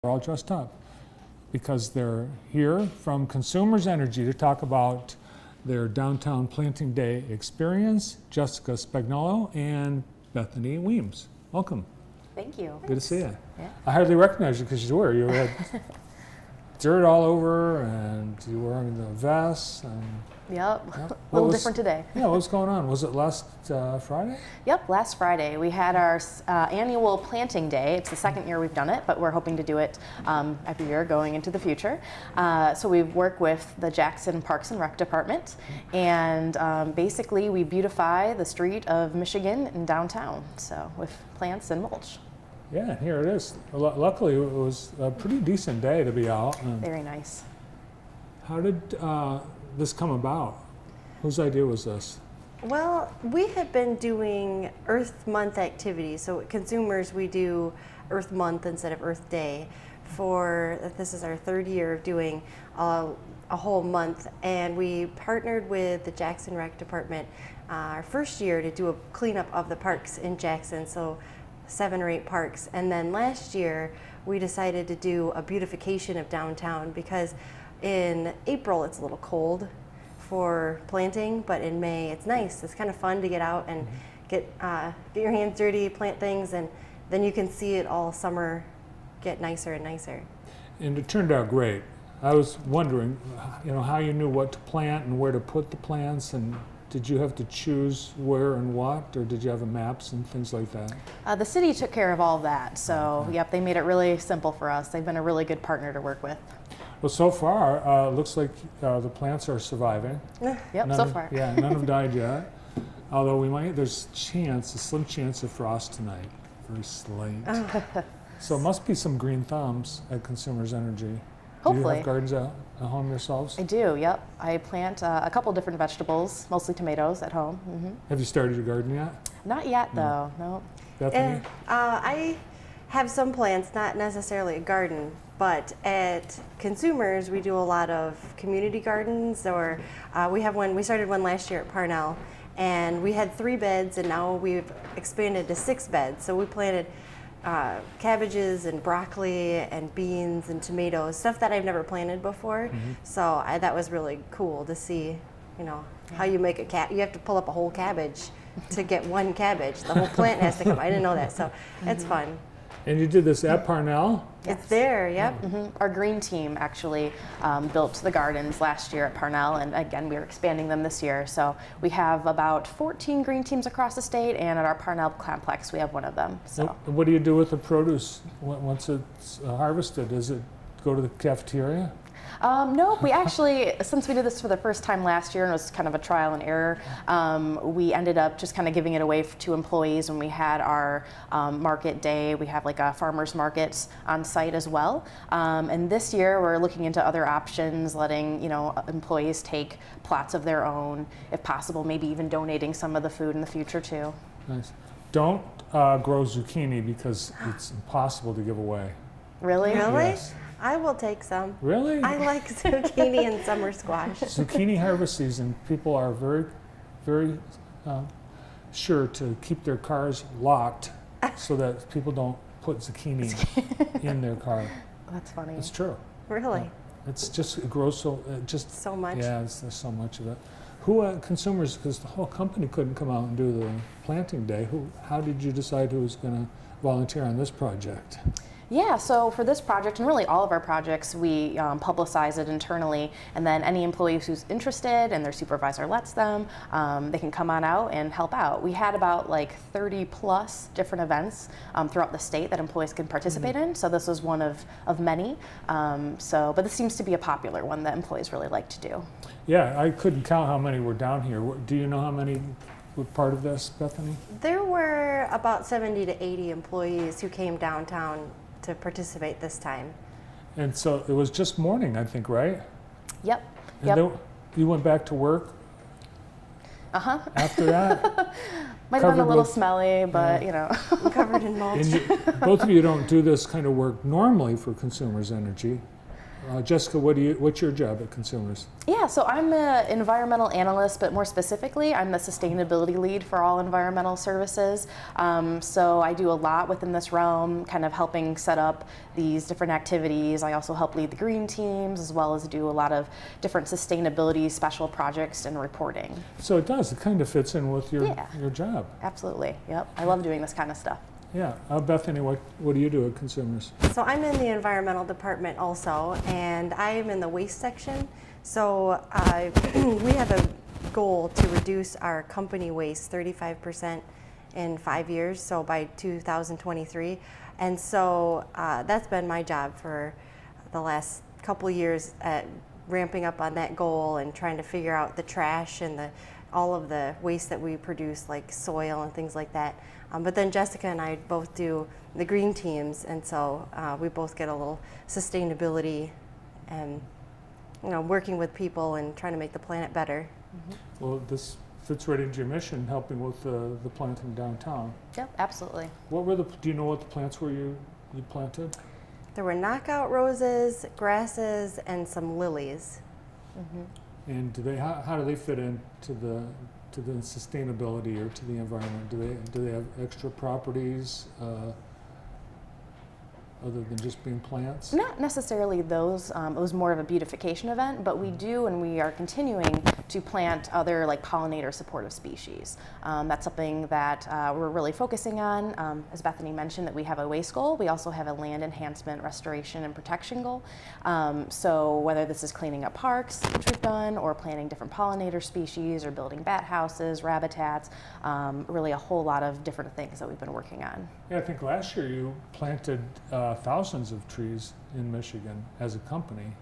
They're all dressed up because they're here from Consumers Energy to talk about their Downtown Planting Day experience. Jessica Spagnolo and Bethany Weems. Welcome. Thank you. Good to see you. Yeah. I hardly recognize you because you had dirt all over and you were wearing the vest. And, Yep. yeah. A little different today. Yeah, what was going on? Was it last Friday? Yep, last Friday we had our annual planting day. It's the second year we've done it, but we're hoping to do it every year going into the future. So we work with the Jackson Parks and Rec Department, and basically we beautify the street of Michigan and downtown, so with plants and mulch. Yeah, here it is. Luckily, it was a pretty decent day to be out. Very nice. How did this come about? Whose idea was this? Well, we have been doing Earth Month activities. So at Consumers, we do Earth Month instead of Earth Day. This is our third year of doing a whole month, and we partnered with the Jackson Rec Department our first year to do a cleanup of the parks in Jackson. So 7 or 8 parks, and then last year we decided to do a beautification of downtown because in April it's a little cold for planting, but in May it's nice. It's kind of fun to get out and get your hands dirty, plant things, and then you can see it all summer get nicer and nicer. And it turned out great. I was wondering, how you knew what to plant and where to put the plants, and did you have to choose where and what, or did you have maps and things like that? The city took care of all of that, so yep, they made it really simple for us. They've been a really good partner to work with. Well, so far, looks like the plants are surviving. Yep, so far. Yeah, none have died yet. Although there's a slim chance of frost tonight. Very slight. So it must be some green thumbs at Consumers Energy. Do you Hopefully. have gardens at home yourselves? I do, yep. I plant a couple different vegetables, mostly tomatoes at home. Have you started your garden yet? Not yet, though, no. Bethany? I have some plants, not necessarily a garden, but at Consumers we do a lot of community gardens, or we started one last year at Parnell, and we had 3 beds, and now we've expanded to 6 beds. So we planted cabbages and broccoli and beans and tomatoes, stuff that I've never planted before. So that was really cool to see, how you make you have to pull up a whole cabbage to get one cabbage. The whole plant has to come. I didn't know that, so it's fun. And you did this at Parnell? It's there, yep. Our green team actually built the gardens last year at Parnell, and again, we are expanding them this year. So we have about 14 green teams across the state, and at our Parnell complex, we have one of them. So. And what do you do with the produce once it's harvested? Does it go to the cafeteria? No, we actually, since we did this for the first time last year and it was kind of a trial and error, we ended up just kind of giving it away to employees when we had our market day. We have like a farmer's market on site as well. And this year we're looking into other options, letting employees take plots of their own, if possible, maybe even donating some of the food in the future too. Nice. Don't grow zucchini because it's impossible to give away. Really? Really? Yes. I will take some. Really? I like zucchini and summer squash. Zucchini harvest season, people are very, very sure to keep their cars locked so that people don't put zucchini in their car. That's funny. It's true. Really? It grows So much. Yeah, there's so much of it. Who at Consumers, because the whole company couldn't come out and do the planting day, how did you decide who was going to volunteer on this project? Yeah, so for this project, and really all of our projects, we publicize it internally, and then any employee who's interested and their supervisor lets them, they can come on out and help out. We had about 30 plus different events throughout the state that employees can participate in, so this was one of many. But this seems to be a popular one that employees really like to do. Yeah, I couldn't count how many were down here. Do you know how many were part of this, Bethany? There were about 70 to 80 employees who came downtown to participate this time. And so it was just morning, I think, right? Yep. And then you went back to work after that? Might have been a little with- smelly, but Covered in mulch. And both of you don't do this kind of work normally for Consumers Energy. Jessica, what's your job at Consumers? Yeah, so I'm an environmental analyst, but more specifically, I'm the sustainability lead for all environmental services. So I do a lot within this realm, kind of helping set up these different activities. I also help lead the green teams, as well as do a lot of different sustainability special projects and reporting. So it does, it kind of fits in with your job. Absolutely, yep. I love doing this kind of stuff. Yeah, Bethany, what do you do at Consumers? So I'm in the environmental department also, and I am in the waste section. So we have a goal to reduce our company waste 35% in 5 years, so by 2023. And so that's been my job for the last couple years at ramping up on that goal and trying to figure out the trash and all of the waste that we produce, like soil and things like that. But then Jessica and I both do the green teams, and so we both get a little sustainability and working with people and trying to make the planet better. Well, this fits right into your mission, helping with the planting downtown. Yep, absolutely. Do you know what the plants were you planted? There were knockout roses, grasses, and some lilies. And how do they fit into the sustainability or to the environment? Do they have extra properties other than just being plants? Not necessarily those. It was more of a beautification event, but we do and we are continuing to plant other like pollinator supportive species. That's something that we're really focusing on. As Bethany mentioned, that we have a waste goal. We also have a land enhancement, restoration, and protection goal. So whether this is cleaning up parks, which we've done, or planting different pollinator species, or building bat houses, rabbitats, really a whole lot of different things that we've been working on. Yeah, I think last year you planted thousands of trees in Michigan as a company.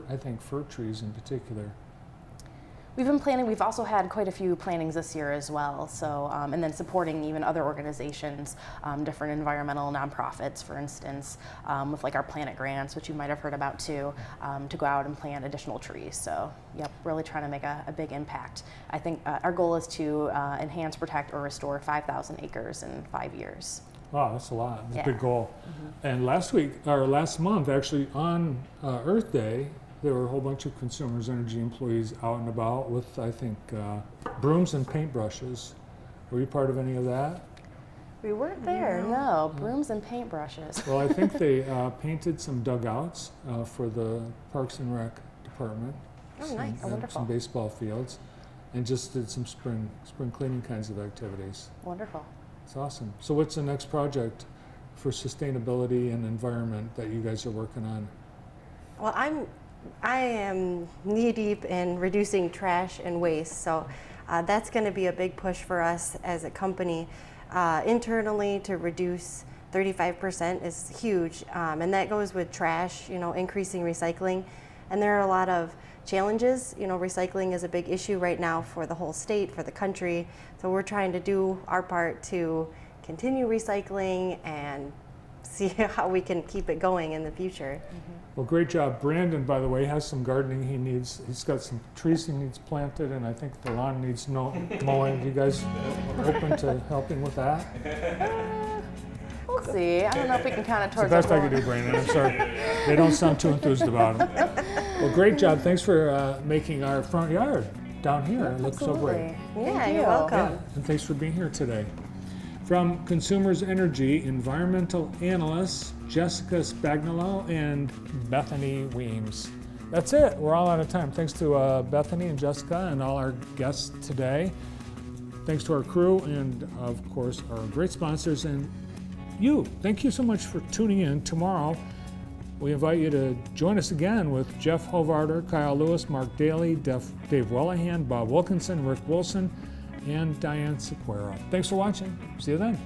I think fir trees in particular. We've been planning, we've also had quite a few plantings this year as well, so, and then supporting even other organizations, different environmental nonprofits, for instance, with like our Planet Grants, which you might have heard about too, to go out and plant additional trees. So, yep, really trying to make a big impact. I think our goal is to enhance, protect, or restore 5,000 acres in 5 years. Wow, that's a lot. That's a Yeah. big goal. And last month, actually on Earth Day, there were a whole bunch of Consumers Energy employees out and about with, I think, brooms and paintbrushes. Were you part of any of that? We weren't there. No, brooms and paintbrushes. Well, I think they painted some dugouts for the Parks and Rec department. Oh, nice. Oh, wonderful. Some baseball fields, and just did some spring cleaning kinds of activities. Wonderful. It's awesome. So what's the next project for sustainability and environment that you guys are working on? Well, I am knee deep in reducing trash and waste, so that's going to be a big push for us as a company. Internally, to reduce 35% is huge, and that goes with trash, increasing recycling. And there are a lot of challenges. Recycling is a big issue right now for the whole state, for the country. So we're trying to do our part to continue recycling and see how we can keep it going in the future. Well, great job. Brandon, by the way, has some gardening he needs. He's got some trees he needs planted, and I think the lawn needs mowing. You guys open to helping with that? We'll see. I don't know if we can count it It's the towards best our I goal. can do, Brandon. I'm sorry. They don't sound too enthused about it. Well, great job. Thanks for making our front yard down here. It looks so great. Absolutely. Yeah, Thank you're you. welcome. Yeah, and thanks for being here today. From Consumers Energy, environmental analysts Jessica Spagnolo and Bethany Weems. That's it. We're all out of time. Thanks to Bethany and Jessica and all our guests today. Thanks to our crew and, of course, our great sponsors and you. Thank you so much for tuning in. Tomorrow, we invite you to join us again with Jeff Hovarder, Kyle Lewis, Mark Daly, Dave Wellahan, Bob Wilkinson, Rick Wilson, and Diane Sequeira. Thanks for watching. See you then.